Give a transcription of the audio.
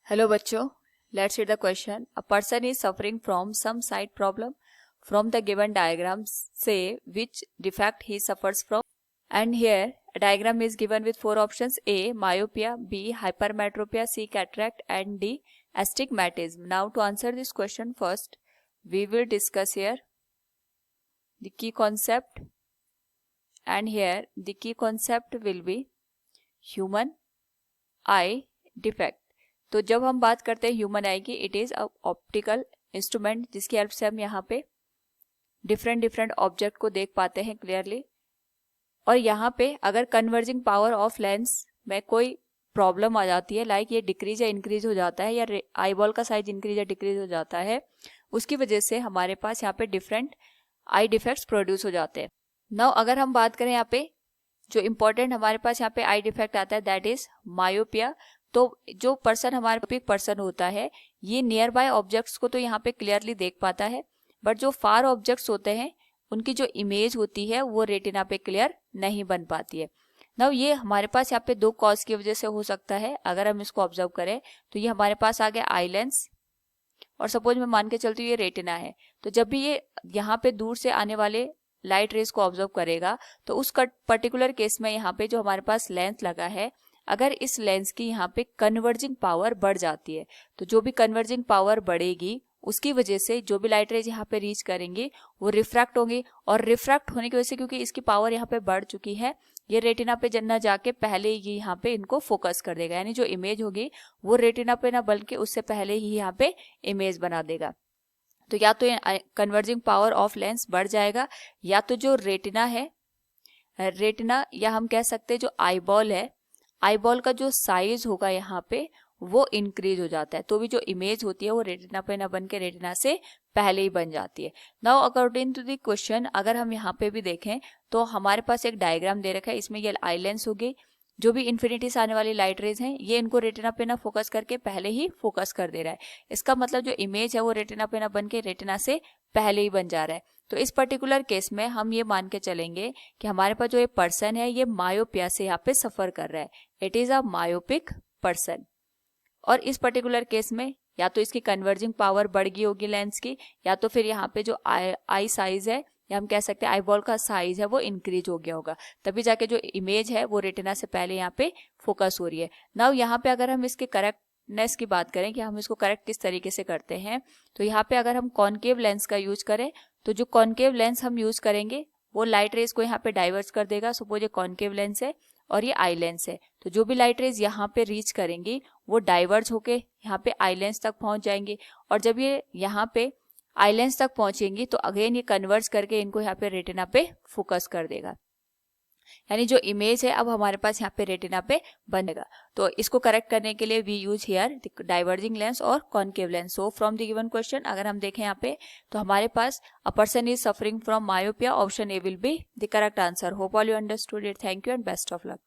Hello बच्चों, let's read the question. A person is suffering from some sight problem. From the given diagram, say which defect he suffers from. And here a diagram is given with 4 options: A. Myopia, B. Hypermetropia, C. Cataract, and D. Astigmatism. Now to answer this question, first we will discuss here the key concept, and here the key concept will be human eye defect. तो जब हम बात करते हैं human आई की, it is a optical instrument जिसकी help से हम यहाँ पे डिफरेंट ऑब्जेक्ट को देख पाते हैं क्लियरली। और यहाँ पे अगर कन्वर्जिंग पावर ऑफ लेंस में कोई प्रॉब्लम आ जाती है, लाइक ये डिक्रीज या इंक्रीज हो जाता है, या आई बॉल का साइज इंक्रीज या डिक्रीज हो जाता है, उसकी वजह से हमारे पास यहाँ पे डिफरेंट आई डिफेक्ट्स प्रोड्यूस हो जाते हैं। नाउ अगर हम बात करें यहाँ पे जो इम्पोर्टेंट हमारे पास यहाँ पे आई डिफेक्ट आता है, दैट इज मायोपिया। तो जो पर्सन हमारे पिक पर्सन होता है, ये नियर बाय ऑब्जेक्ट्स को तो यहाँ पे क्लियरली देख पाता है, बट जो फार ऑब्जेक्ट्स होते हैं उनकी जो इमेज होती है वो रेटिना पे क्लियर नहीं बन पाती है। नाउ ये हमारे पास यहाँ पे 2 कॉज की वजह से हो सकता है। अगर हम इसको ऑब्जर्व करें तो ये हमारे पास आ गया आई लेंस, और सपोज मैं मान के चलती हूँ ये रेटिना है। तो जब भी ये यहाँ पे दूर से आने वाले लाइट रेज को ऑब्जर्व करेगा, तो उस पर्टिकुलर केस में यहाँ पे जो हमारे पास लेंस लगा है, अगर इस लेंस की यहाँ पे कन्वर्जिंग पावर बढ़ जाती है, तो जो भी कन्वर्जिंग पावर बढ़ेगी उसकी वजह से जो भी लाइट रेज यहाँ पे रीच करेंगे वो रिफ्रैक्ट होंगी, और रिफ्रैक्ट होने की वजह से क्योंकि इसकी पावर यहाँ पे बढ़ चुकी है, ये रेटिना पे न जाके पहले ही यहाँ पे इनको फोकस कर देगा, यानी जो इमेज होगी वो रेटिना पे ना बल्कि उससे पहले ही यहाँ पे इमेज बना देगा। तो या तो कन्वर्जिंग पावर ऑफ लेंस बढ़ जाएगा, या तो जो रेटिना है, रेटिना या हम कह सकते हैं जो आईबॉल है, आईबॉल का जो साइज होगा यहाँ पे वो इंक्रीज हो जाता है, तो भी जो इमेज होती है वो रेटिना पे ना बन के रेटिना से पहले ही बन जाती है। Now according to the question, अगर हम यहाँ पे भी देखें तो हमारे पास एक डायग्राम दे रखा है, इसमें ये आई लेंस होगी, जो भी इन्फिनिटी से आने वाली लाइट रेज हैं ये इनको रेटिना पे ना फोकस करके पहले ही फोकस कर दे रहा है। इसका मतलब जो इमेज है वो रेटिना पे ना बन के रेटिना से पहले ही बन जा रहा है। तो इस पर्टिकुलर केस में हम ये मान के चलेंगे कि हमारे पास जो ये पर्सन है ये मायोपिया से यहाँ पे सफर कर रहा है, it is a myopic person. और इस पर्टिकुलर केस में या तो इसकी कन्वर्जिंग पावर बढ़ गई होगी लेंस की, या तो फिर यहाँ पे जो आई साइज है, या हम कह सकते हैं आईबॉल का साइज है, वो इंक्रीज हो गया होगा, तभी जाके जो इमेज है वो रेटिना से पहले यहाँ पे फोकस हो रही है। नाउ यहाँ पे अगर हम इसके करेक्टनेस की बात करें कि हम इसको करेक्ट किस तरीके से करते हैं, तो यहाँ पे अगर हम कॉनकेव लेंस का यूज करें, तो जो कॉनकेव लेंस हम यूज करेंगे वो लाइट रेज को यहाँ पे डाइवर्स कर देगा। सपोज ये कॉनकेव लेंस है और ये आई लेंस है, तो जो भी लाइट रेज यहाँ पे रीच करेंगी वो डाइवर्ज होके यहाँ पे आई लेंस तक पहुंच जाएंगे, और जब ये यहाँ पे आई लेंस तक पहुंचेंगी तो अगेन ये कन्वर्ज करके इनको यहाँ पे रेटिना पे फोकस कर देगा, यानी जो इमेज है अब हमारे पास यहाँ पे रेटिना पे बनेगा। तो इसको करेक्ट करने के लिए we use here diverging lens और concave lens. So from the given question अगर हम देखें यहाँ पे, तो हमारे पास a person is suffering from myopia, option A will be the correct answer. Hope all you understood it. Thank you and best of luck.